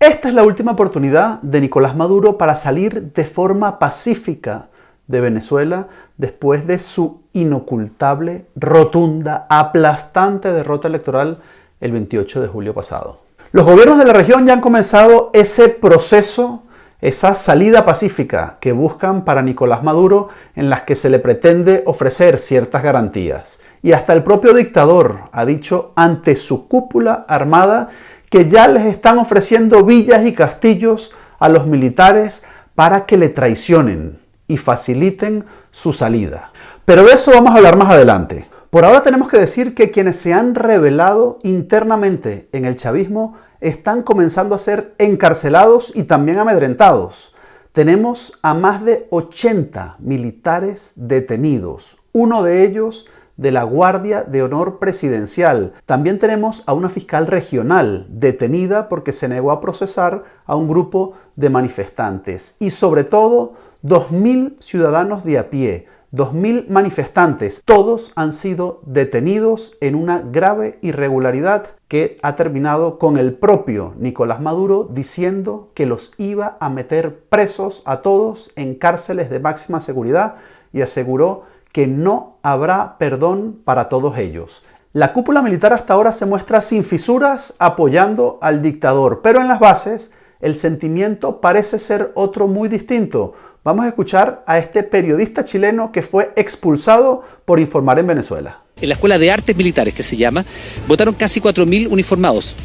Esta es la última oportunidad de Nicolás Maduro para salir de forma pacífica de Venezuela después de su inocultable, rotunda, aplastante derrota electoral el 28 de julio pasado. Los gobiernos de la región ya han comenzado ese proceso, esa salida pacífica que buscan para Nicolás Maduro, en las que se le pretende ofrecer ciertas garantías. Y hasta el propio dictador ha dicho ante su cúpula armada que ya les están ofreciendo villas y castillos a los militares para que le traicionen y faciliten su salida. Pero de eso vamos a hablar más adelante. Por ahora tenemos que decir que quienes se han rebelado internamente en el chavismo están comenzando a ser encarcelados y también amedrentados. Tenemos a más de 80 militares detenidos, uno de ellos de la Guardia de Honor Presidencial. También tenemos a una fiscal regional detenida porque se negó a procesar a un grupo de manifestantes. Y sobre todo, 2.000 ciudadanos de a pie, 2.000 manifestantes, todos han sido detenidos en una grave irregularidad que ha terminado con el propio Nicolás Maduro diciendo que los iba a meter presos a todos en cárceles de máxima seguridad y aseguró que no habrá perdón para todos ellos. La cúpula militar hasta ahora se muestra sin fisuras apoyando al dictador, pero en las bases el sentimiento parece ser otro muy distinto. Vamos a escuchar a este periodista chileno que fue expulsado por informar en Venezuela. En la Escuela de Artes Militares, que se llama, votaron casi 4.000 uniformados.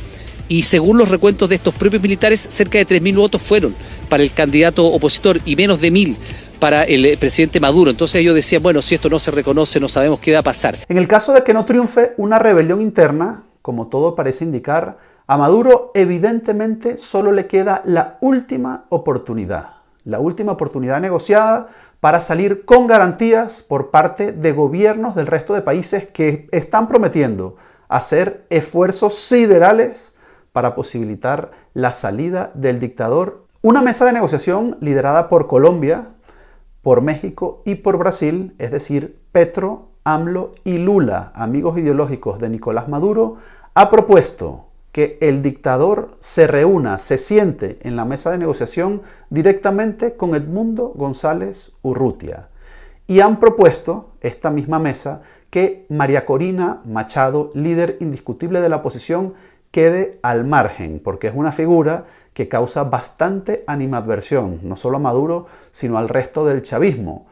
Y según los recuentos de estos propios militares, cerca de 3.000 votos fueron para el candidato opositor y menos de 1.000 para el presidente Maduro. Entonces ellos decían, bueno, si esto no se reconoce, no sabemos qué va a pasar. En el caso de que no triunfe una rebelión interna, como todo parece indicar, a Maduro evidentemente solo le queda la última oportunidad negociada para salir con garantías por parte de gobiernos del resto de países que están prometiendo hacer esfuerzos siderales para posibilitar la salida del dictador. Una mesa de negociación liderada por Colombia, por México y por Brasil, es decir, Petro, AMLO y Lula, amigos ideológicos de Nicolás Maduro, ha propuesto que el dictador se reúna, se siente en la mesa de negociación directamente con Edmundo González Urrutia. Y han propuesto, esta misma mesa, que María Corina Machado, líder indiscutible de la oposición, quede al margen, porque es una figura que causa bastante animadversión, no solo a Maduro, sino al resto del chavismo.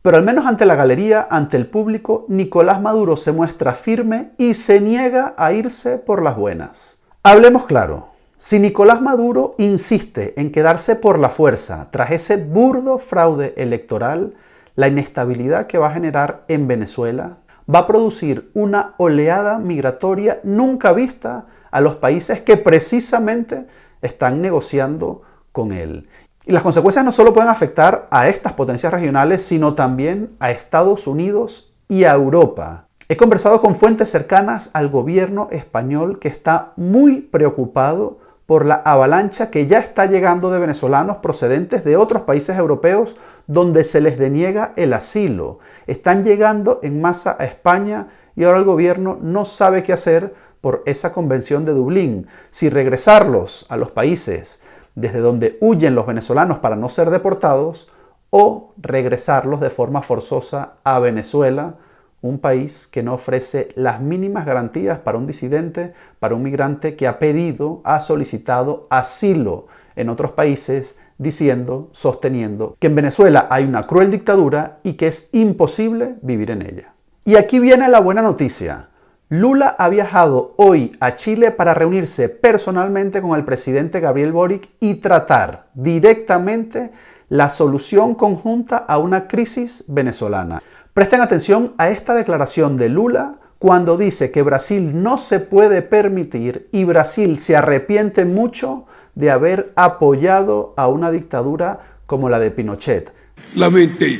Pero al menos ante la galería, ante el público, Nicolás Maduro se muestra firme y se niega a irse por las buenas. Hablemos claro, si Nicolás Maduro insiste en quedarse por la fuerza tras ese burdo fraude electoral, la inestabilidad que va a generar en Venezuela va a producir una oleada migratoria nunca vista a los países que precisamente están negociando con él. Y las consecuencias no solo pueden afectar a estas potencias regionales, sino también a Estados Unidos y a Europa. He conversado con fuentes cercanas al gobierno español que está muy preocupado por la avalancha que ya está llegando de venezolanos procedentes de otros países europeos donde se les deniega el asilo. Están llegando en masa a España y ahora el gobierno no sabe qué hacer por esa convención de Dublín. Si regresarlos a los países desde donde huyen los venezolanos para no ser deportados o regresarlos de forma forzosa a Venezuela, un país que no ofrece las mínimas garantías para un disidente, para un migrante que ha pedido, ha solicitado asilo en otros países, diciendo, sosteniendo que en Venezuela hay una cruel dictadura y que es imposible vivir en ella. Y aquí viene la buena noticia. Lula ha viajado hoy a Chile para reunirse personalmente con el presidente Gabriel Boric y tratar directamente la solución conjunta a una crisis venezolana. Presten atención a esta declaración de Lula cuando dice que Brasil no se puede permitir y Brasil se arrepiente mucho de haber apoyado a una dictadura como la de Pinochet. Lamentei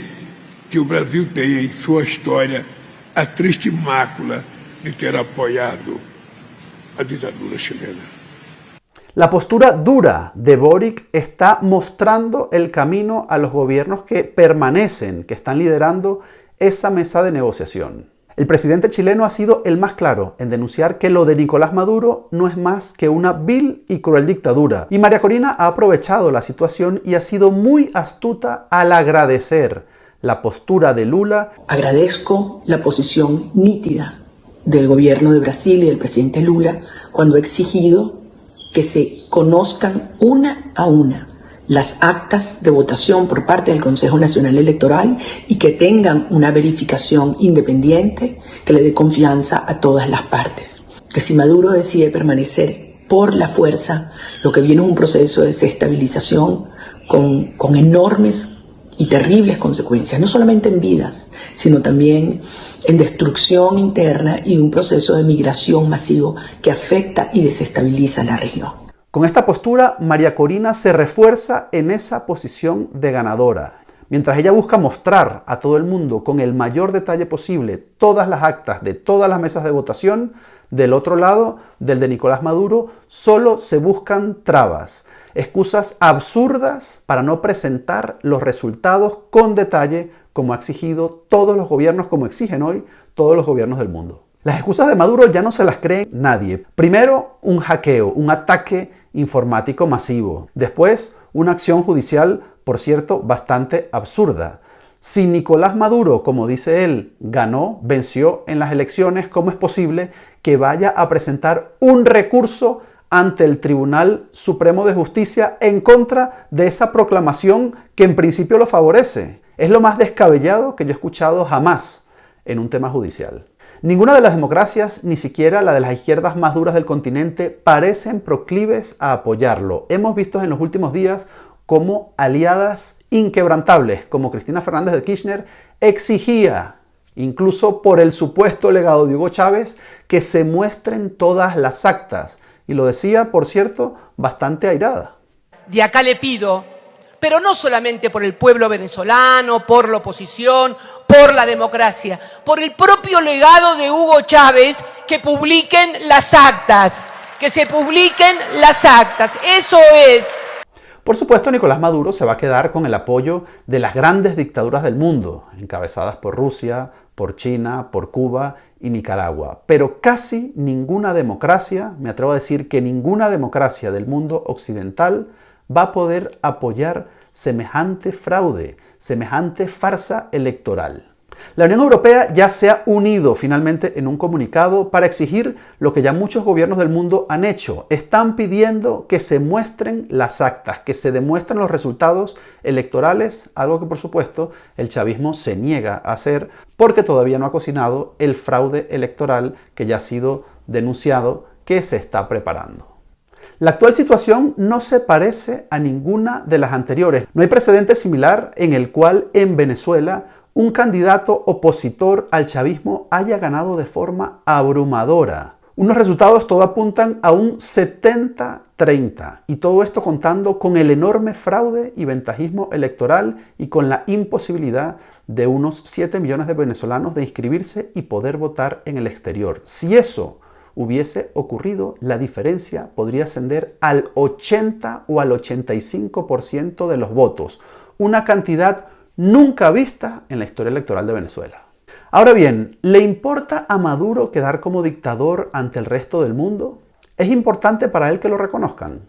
que o Brasil tenha em sua história a triste mácula de ter apoiado a ditadura chilena. La postura dura de Boric está mostrando el camino a los gobiernos que permanecen, que están liderando esa mesa de negociación. El presidente chileno ha sido el más claro en denunciar que lo de Nicolás Maduro no es más que una vil y cruel dictadura. Y María Corina ha aprovechado la situación y ha sido muy astuta al agradecer la postura de Lula. Agradezco la posición nítida del gobierno de Brasil y del presidente Lula cuando ha exigido que se conozcan una a una las actas de votación por parte del Consejo Nacional Electoral y que tengan una verificación independiente que le dé confianza a todas las partes. Que si Maduro decide permanecer por la fuerza, lo que viene es un proceso de desestabilización con enormes y terribles consecuencias, no solamente en vidas, sino también en destrucción interna y un proceso de migración masivo que afecta y desestabiliza la región. Con esta postura, María Corina se refuerza en esa posición de ganadora. Mientras ella busca mostrar a todo el mundo con el mayor detalle posible todas las actas de todas las mesas de votación, del otro lado, del de Nicolás Maduro, solo se buscan trabas, excusas absurdas para no presentar los resultados con detalle como ha exigido todos los gobiernos, como exigen hoy todos los gobiernos del mundo. Las excusas de Maduro ya no se las cree nadie. Primero, un hackeo, un ataque informático masivo. Después, una acción judicial, por cierto, bastante absurda. Si Nicolás Maduro, como dice él, venció en las elecciones, ¿cómo es posible que vaya a presentar un recurso ante el Tribunal Supremo de Justicia en contra de esa proclamación que en principio lo favorece? Es lo más descabellado que yo he escuchado jamás en un tema judicial. Ninguna de las democracias, ni siquiera la de las izquierdas más duras del continente, parecen proclives a apoyarlo. Hemos visto en los últimos días cómo aliadas inquebrantables como Cristina Fernández de Kirchner exigía, incluso por el supuesto legado de Hugo Chávez, que se muestren todas las actas. Y lo decía, por cierto, bastante airada. De acá le pido, pero no solamente por el pueblo venezolano, por la oposición, por la democracia, por el propio legado de Hugo Chávez, que publiquen las actas, que se publiquen las actas. Eso es. Por supuesto, Nicolás Maduro se va a quedar con el apoyo de las grandes dictaduras del mundo, encabezadas por Rusia, por China, por Cuba y Nicaragua. Pero casi ninguna democracia, me atrevo a decir que ninguna democracia del mundo occidental va a poder apoyar semejante fraude, semejante farsa electoral. La Unión Europea ya se ha unido finalmente en un comunicado para exigir lo que ya muchos gobiernos del mundo han hecho. Están pidiendo que se muestren las actas, que se demuestren los resultados electorales, algo que por supuesto el chavismo se niega a hacer porque todavía no ha cocinado el fraude electoral que ya ha sido denunciado, que se está preparando. La actual situación no se parece a ninguna de las anteriores. No hay precedente similar en el cual en Venezuela un candidato opositor al chavismo haya ganado de forma abrumadora. Unos resultados todo apuntan a un 70-30 y todo esto contando con el enorme fraude y ventajismo electoral y con la imposibilidad de unos 7 millones de venezolanos de inscribirse y poder votar en el exterior. Si eso hubiese ocurrido, la diferencia podría ascender al 80 o al 85% de los votos, una cantidad nunca vista en la historia electoral de Venezuela. Ahora bien, ¿le importa a Maduro quedar como dictador ante el resto del mundo? ¿Es importante para él que lo reconozcan?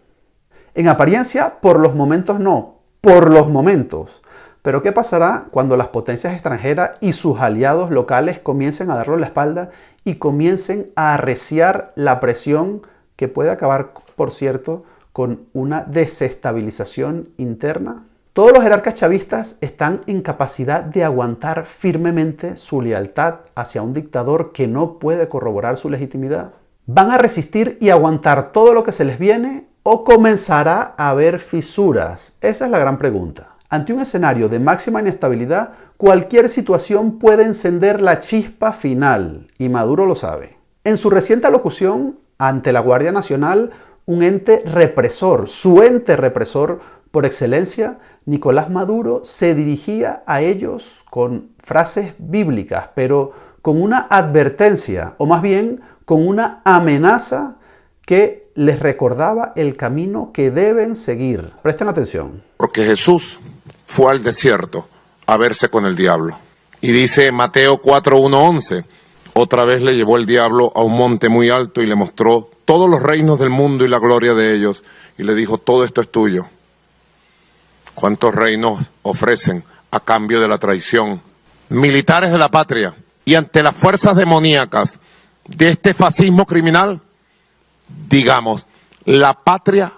En apariencia, por los momentos no, por los momentos. Pero ¿qué pasará cuando las potencias extranjeras y sus aliados locales comiencen a darle la espalda y comiencen a arreciar la presión que puede acabar, por cierto, con una desestabilización interna? Todos los jerarcas chavistas están en capacidad de aguantar firmemente su lealtad hacia un dictador que no puede corroborar su legitimidad. ¿Van a resistir y aguantar todo lo que se les viene o comenzará a haber fisuras? Esa es la gran pregunta. Ante un escenario de máxima inestabilidad, cualquier situación puede encender la chispa final, y Maduro lo sabe. En su reciente alocución ante la Guardia Nacional, un ente represor, su ente represor por excelencia, Nicolás Maduro se dirigía a ellos con frases bíblicas, pero con una advertencia, o más bien con una amenaza que les recordaba el camino que deben seguir. Presten atención. Porque Jesús fue al desierto a verse con el diablo. Y dice Mateo 4:1-11, Otra vez le llevó el diablo a un monte muy alto y le mostró todos los reinos del mundo y la gloria de ellos. Y le dijo, todo esto es tuyo. ¿Cuántos reinos ofrecen a cambio de la traición? Militares de la patria. Y ante las fuerzas demoníacas de este fascismo criminal, digamos, la patria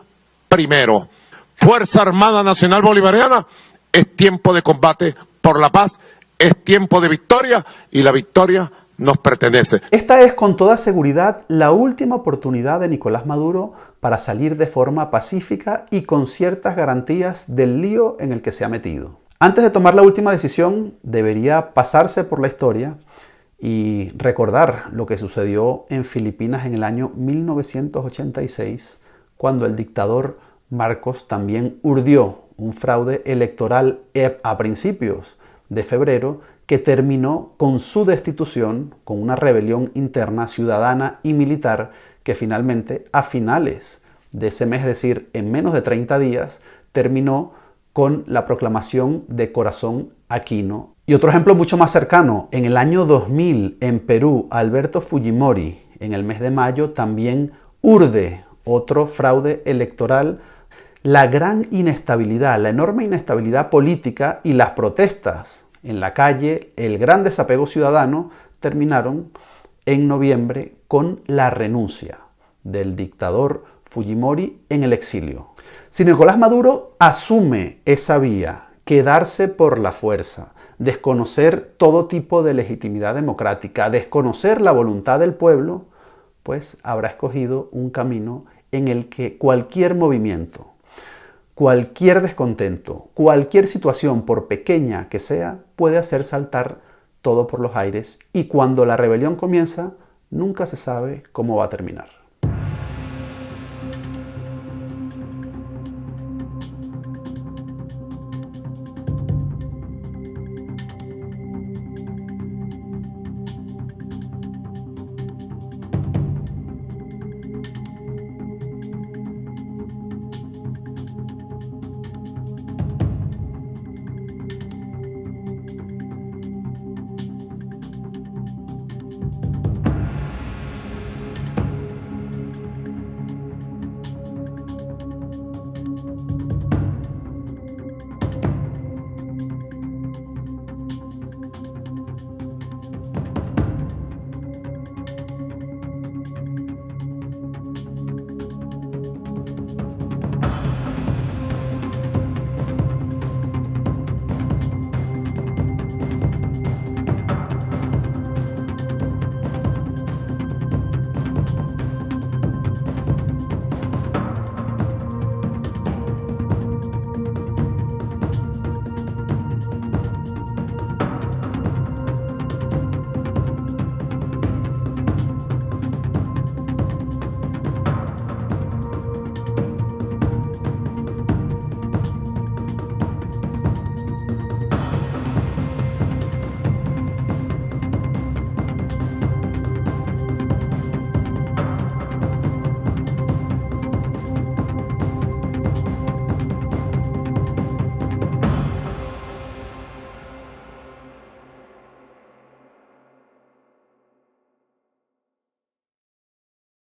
primero. Fuerza Armada Nacional Bolivariana, es tiempo de combate por la paz, es tiempo de victoria y la victoria nos pertenece. Esta es con toda seguridad la última oportunidad de Nicolás Maduro para salir de forma pacífica y con ciertas garantías del lío en el que se ha metido. Antes de tomar la última decisión, debería pasarse por la historia y recordar lo que sucedió en Filipinas en el año 1986, cuando el dictador Marcos también urdió un fraude electoral a principios de febrero que terminó con su destitución, con una rebelión interna ciudadana y militar que finalmente a finales de ese mes, es decir, en menos de 30 días, terminó con la proclamación de Corazón Aquino. Y otro ejemplo mucho más cercano, en el año 2000 en Perú, Alberto Fujimori, en el mes de mayo, también urde otro fraude electoral. La gran inestabilidad, la enorme inestabilidad política y las protestas en la calle, el gran desapego ciudadano, terminaron en noviembre con la renuncia del dictador Fujimori en el exilio. Si Nicolás Maduro asume esa vía, quedarse por la fuerza, desconocer todo tipo de legitimidad democrática, desconocer la voluntad del pueblo, pues habrá escogido un camino en el que cualquier movimiento, cualquier descontento, cualquier situación, por pequeña que sea, puede hacer saltar todo por los aires y cuando la rebelión comienza, nunca se sabe cómo va a terminar.